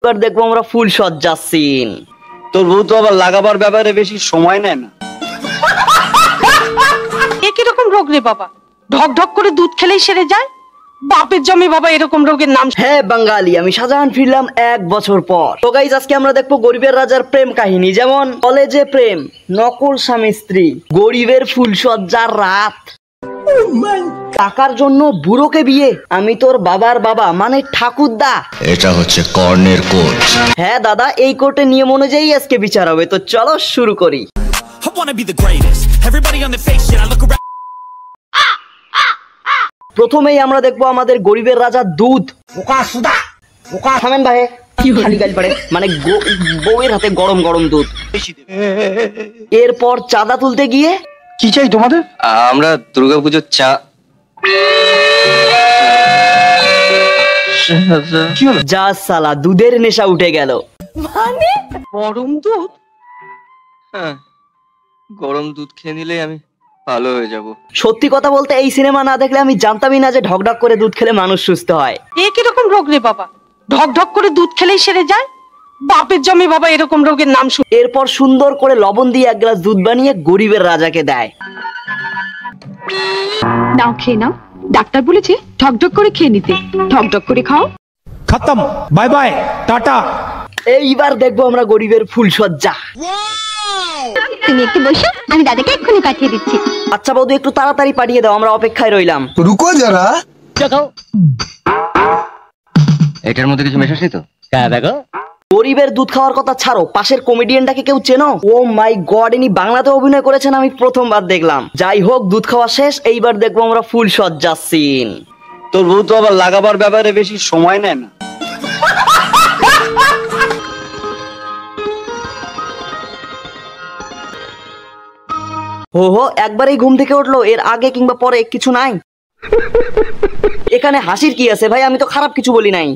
এবার দেখবো আমরা ফুল সজ্জা সিন। তোর বউ তো আবার লাগাবার ব্যাপারে বেশি সময় নেয় না। কিরকম রোগ রে বাবা, ঢক ঢক করে দুধ খেলেই সেরে যায়? বাপের জমি বাবা এরকম রোগের নাম। হ্যাঁ বাঙালি, আমি শাহজাহান ফিরলাম 1 বছর পর। তো গাইস আজকে আমরা দেখবো গরিবের রাজার প্রেম কাহিনী। যেমন কলেজে প্রেম, নকল স্বামী স্ত্রী, গরিবের ফুলসজ্জার রাত, টাকার জন্য বুড়োকে বিয়ে, আমি তোর বাবার বাবা মানে ঠাকুরদা। এটা হচ্ছে কর্ণের কোট। হ্যাঁ দাদা, এই কোর্টের নিয়ম অনুযায়ী আজকে বিচার হবে। তো চলো শুরু করি। প্রথমেই আমরা দেখবো আমাদের গরিবের রাজা দুধ। থামেন ভাই, খালি গাল পারে মানে বউয়ের হাতে গরম গরম দুধ। এরপর চাঁদা তুলতে গিয়ে, কি চাই তোমাদের? আমরা দুর্গাপুজোর চা। কি হলো? যা সালা, দুধের নেশা উঠে গেল। মানে গরম দুধ? হ্যাঁ, গরম দুধ খেয়ে নিলে আমি ভালো হয়ে যাব। সত্যি কথা বলতে এই সিনেমা না দেখলে আমি জানতামই না যে ঢকঢক করে দুধ খেলে মানুষ সুস্থ হয়। কিরকম রোগ রে বাবা, ঢক ঢক করে দুধ খেলেই সেরে যায়? বাপের জমি বাবা এরকম রোগের নাম। এরপর সুন্দর করে লবণ দিয়ে 1 গ্লাস দুধ বানিয়ে গরিবের রাজাকে দেয়। নাও খেয়ে নাও, ডাক্তার বলেছে ঢকঢক করে খেয়ে নিতে। ঢকঢক করে খাও। খতম, বাই বাই, টাটা। এইবার দেখবো আমরা গরিবের ফুলসজ্জা। তুমি একটু বসো, আমি দাদাকে এক্ষুনি পাঠিয়ে দিচ্ছি। আচ্ছা বৌদি, একটু তাড়াতাড়ি পাঠিয়ে দাও, আমরা অপেক্ষায় রইলাম। রুকো যারা। এটার মধ্যে কিছু মেশাসনি তো? দেখো, গরিবের দুধ খাওয়ার কথা ছাড়ো, পাশের কমেডিয়ানটাকে কেউ চেনো? ও মাই গড, ইনি বাংলাতে অভিনয় করেছেন, আমি প্রথমবার দেখলাম। যাই হোক, দুধ খাওয়া শেষ, এইবার দেখবো আমরা ফুল সজ্জা সিন। তোর বউ তো আবার লাগাবার ব্যাপারে বেশি সময় নেয় না। হো একবারেই ঘুম থেকে উঠলো, এর আগে কিংবা পরে কিছু নাই। এখানে হাসির কি আছে ভাই, আমি তো খারাপ কিছু বলি নাই।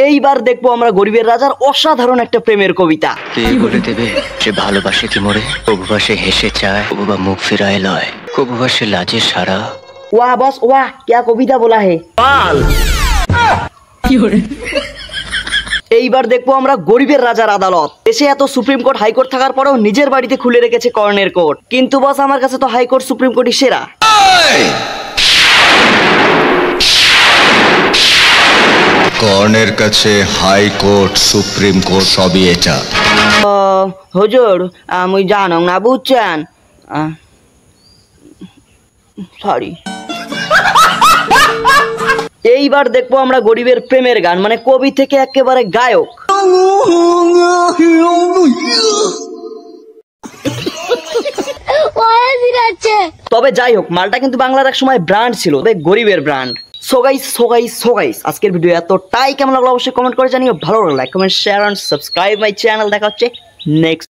এইবার দেখবো আমরা গরিবের রাজার অসাধারণ একটা প্রেমের কবিতা। কে বলে দেবে সে ভালোবাসে কি মরে? কবুবা সে হেসে চায়, কবুবা মুখ ফিরায় লয়, কবুবা সে লাজে সারা। ওয়াহ বস ওয়াহ, क्या কবিতা বলা হে। এইবার দেখবো আমরা গরিবের রাজার আদালত। দেশে এত সুপ্রিম কোর্ট হাইকোর্ট থাকার পরেও নিজের বাড়িতে খুলে রেখেছে কর্ণের কোর্ট। কিন্তু বস আমার কাছে তো হাইকোর্ট সুপ্রিম কোর্টই সেরা। কর্ণের কাছে হাইকোর্ট সুপ্রিম কোর্ট সবই এটা। হুজুর আমি জানো না, বুঝছেন? সরি। এইবার দেখবো আমরা গরিবের প্রেমের গান, মানে কবি থেকে একেবারে গায়ক। তবে যাই হোক, মালটা কিন্তু বাংলার এক সময় ব্র্যান্ড ছিল, গরিবের ব্র্যান্ড। সো গাইস আজকের ভিডিও এতটাই। কেমন লাগলো অবশ্যই কমেন্ট করে জানিও। ভালো লাগলে like comment share and subscribe my channel. দেখা হচ্ছে নেক্সট।